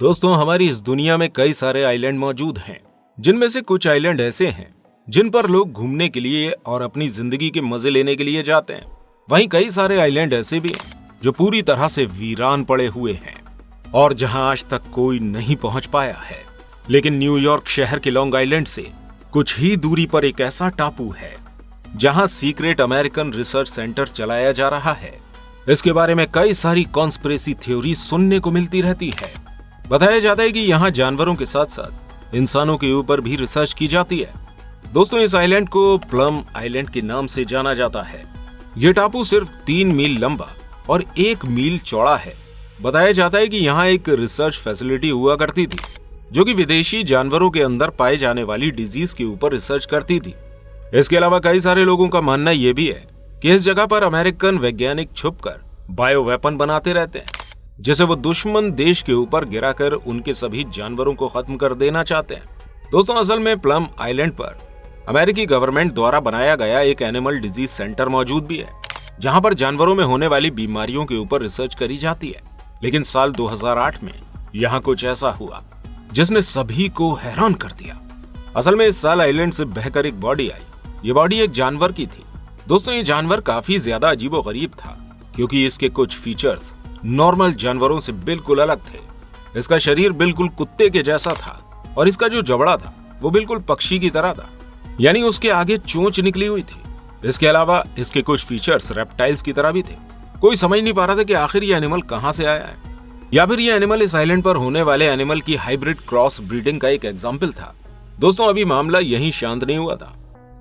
दोस्तों, हमारी इस दुनिया में कई सारे आइलैंड मौजूद हैं, जिनमें से कुछ आइलैंड ऐसे हैं जिन पर लोग घूमने के लिए और अपनी जिंदगी के मजे लेने के लिए जाते हैं। वहीं कई सारे आइलैंड ऐसे भी हैं जो पूरी तरह से वीरान पड़े हुए हैं और जहां आज तक कोई नहीं पहुंच पाया है। लेकिन न्यूयॉर्क शहर के लॉन्ग आइलैंड से कुछ ही दूरी पर एक ऐसा टापू है जहां सीक्रेट अमेरिकन रिसर्च सेंटर चलाया जा रहा है। इसके बारे में कई सारी कॉन्स्पिरेसी थ्योरी सुनने को मिलती रहती है। बताया जाता है कि यहाँ जानवरों के साथ साथ इंसानों के ऊपर भी रिसर्च की जाती है। दोस्तों, इस आइलैंड को प्लम आइलैंड के नाम से जाना जाता है। ये टापू सिर्फ 3 मील लंबा और 1 मील चौड़ा है। बताया जाता है कि यहाँ एक रिसर्च फैसिलिटी हुआ करती थी जो कि विदेशी जानवरों के अंदर पाए जाने वाली डिजीज के ऊपर रिसर्च करती थी। इसके अलावा कई सारे लोगों का मानना यह भी है कि इस जगह पर अमेरिकन वैज्ञानिक छुपकर बायो वेपन बनाते रहते हैं, जिसे वो दुश्मन देश के ऊपर गिराकर उनके सभी जानवरों को खत्म कर देना चाहते हैं। दोस्तों, असल में प्लम आइलैंड पर अमेरिकी गवर्नमेंट द्वारा बनाया गया एक एनिमल डिजीज सेंटर मौजूद भी है, जहां पर जानवरों में होने वाली बीमारियों के ऊपर रिसर्च करी जाती है। लेकिन साल 2008 में यहाँ कुछ ऐसा हुआ जिसने सभी को हैरान कर दिया। असल में इस साल आइलैंड से बहकर एक बॉडी आई। ये बॉडी एक जानवर की थी। दोस्तों, ये जानवर काफी ज्यादा अजीबोगरीब था क्योंकि इसके कुछ फीचर्स नॉर्मल जानवरों से बिल्कुल अलग थे। इसका शरीर बिल्कुल कुत्ते के जैसा था और इसका जो जबड़ा था वो बिल्कुल पक्षी की तरह था, यानी उसके आगे चोंच निकली हुई थी। इसके अलावा इसके कुछ फीचर्स रेप्टाइल्स की तरह भी थे। कोई समझ नहीं पा रहा था कि आखिर ये एनिमल कहां से आया है, या फिर ये एनिमल इस आइलैंड पर होने वाले एनिमल की हाइब्रिड क्रॉस ब्रीडिंग का एक एग्जाम्पल था। दोस्तों, अभी मामला यहीं शांत नहीं हुआ था।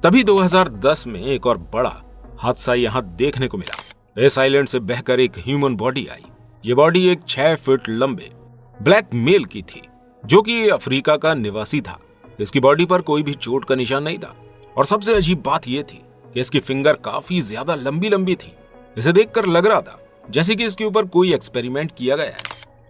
तभी 2010 में एक और बड़ा हादसा यहाँ देखने को मिला। इस आइलैंड से बहकर एक ह्यूमन बॉडी आई। ये बॉडी एक 6 फीट लंबे ब्लैक मेल की थी जो कि अफ्रीका का निवासी था। इसकी बॉडी पर कोई भी चोट का निशान नहीं था और सबसे अजीब बात यह थी कि इसकी फिंगर काफी ज्यादा लंबी लंबी थी। इसे देखकर लग रहा था जैसे कि इसके ऊपर कोई एक्सपेरिमेंट किया गया है,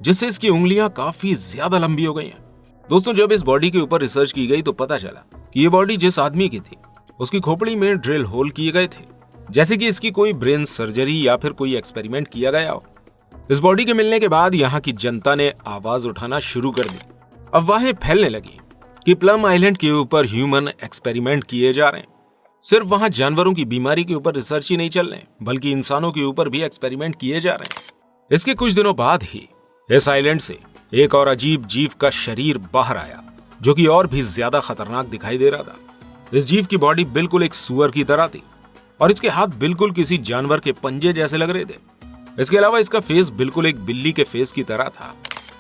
जिससे इसकी उंगलियां काफी ज्यादा लंबी हो गई हैं। दोस्तों, जब इस बॉडी के ऊपर रिसर्च की गई तो पता चला कि ये बॉडी जिस आदमी की थी उसकी खोपड़ी में ड्रिल होल किए गए थे, जैसे कि इसकी कोई ब्रेन सर्जरी या फिर कोई एक्सपेरिमेंट किया गया हो। इस बॉडी के मिलने के बाद यहाँ की जनता ने आवाज उठाना शुरू कर दी। अफवाहें फैलने लगी कि प्लम आइलैंड के ऊपर ह्यूमन एक्सपेरिमेंट किए जा रहे हैं। सिर्फ वहां जानवरों की बीमारी के ऊपर रिसर्च ही नहीं चल रहे, बल्कि इंसानों के ऊपर भी एक्सपेरिमेंट किए जा रहे हैं। इसके कुछ दिनों बाद ही इस आइलैंड से एक और अजीब जीव का शरीर बाहर आया जो कि और भी ज्यादा खतरनाक दिखाई दे रहा था। इस जीव की बॉडी बिल्कुल एक सूअर की तरह थी और इसके हाथ बिल्कुल किसी जानवर के पंजे जैसे लग रहे थे। इसके अलावा इसका फेस बिल्कुल एक बिल्ली के फेस की तरह था।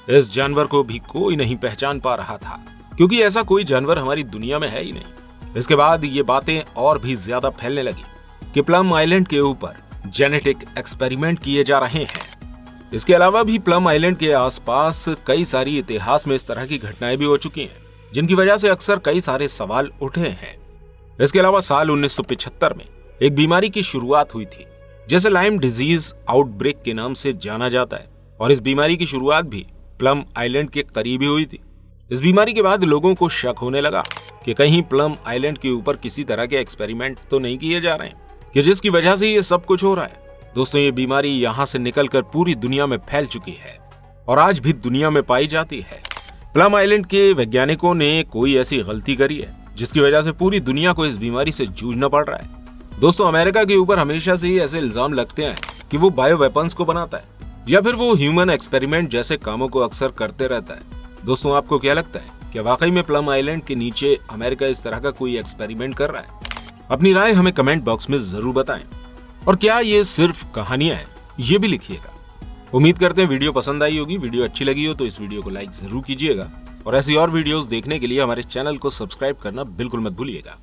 इस जानवर को भी कोई नहीं पहचान पा रहा था क्योंकि ऐसा कोई जानवर हमारी दुनिया में है ही नहीं। इसके बाद ये बातें और भी ज्यादा फैलने लगी कि प्लम आइलैंड के ऊपर जेनेटिक एक्सपेरिमेंट किए जा रहे हैं। इसके अलावा भी प्लम आइलैंड के आसपास कई सारी इतिहास में इस तरह की घटनाएं भी हो चुकी हैं, जिनकी वजह से अक्सर कई सारे सवाल उठे हैं। इसके अलावा साल 1975 में एक बीमारी की शुरुआत हुई थी जिसे लाइम डिजीज आउटब्रेक के नाम से जाना जाता है, और इस बीमारी की शुरुआत भी प्लम आइलैंड के करीब ही हुई थी। इस बीमारी के बाद लोगों को शक होने लगा कि कहीं प्लम आइलैंड के ऊपर किसी तरह के एक्सपेरिमेंट तो नहीं किए जा रहे हैं कि जिसकी वजह से ये सब कुछ हो रहा है। दोस्तों, ये बीमारी यहाँ से निकलकर पूरी दुनिया में फैल चुकी है और आज भी दुनिया में पाई जाती है। प्लम आइलैंड के वैज्ञानिकों ने कोई ऐसी गलती करी है जिसकी वजह से पूरी दुनिया को इस बीमारी से जूझना पड़ रहा है। दोस्तों, अमेरिका के ऊपर हमेशा से ही ऐसे इल्जाम लगते हैं कि वो बायो वेपन्स को बनाता है या फिर वो ह्यूमन एक्सपेरिमेंट जैसे कामों को अक्सर करते रहता है। दोस्तों, आपको क्या लगता है कि वाकई में प्लम आइलैंड के नीचे अमेरिका इस तरह का कोई एक्सपेरिमेंट कर रहा है? अपनी राय हमें कमेंट बॉक्स में जरूर बताएं, और क्या ये सिर्फ कहानियां हैं ये भी लिखिएगा। उम्मीद करते हैं वीडियो पसंद आई होगी। वीडियो अच्छी लगी हो तो इस वीडियो को लाइक जरूर कीजिएगा और ऐसी और वीडियोस देखने के लिए हमारे चैनल को सब्सक्राइब करना बिल्कुल मत भूलिएगा।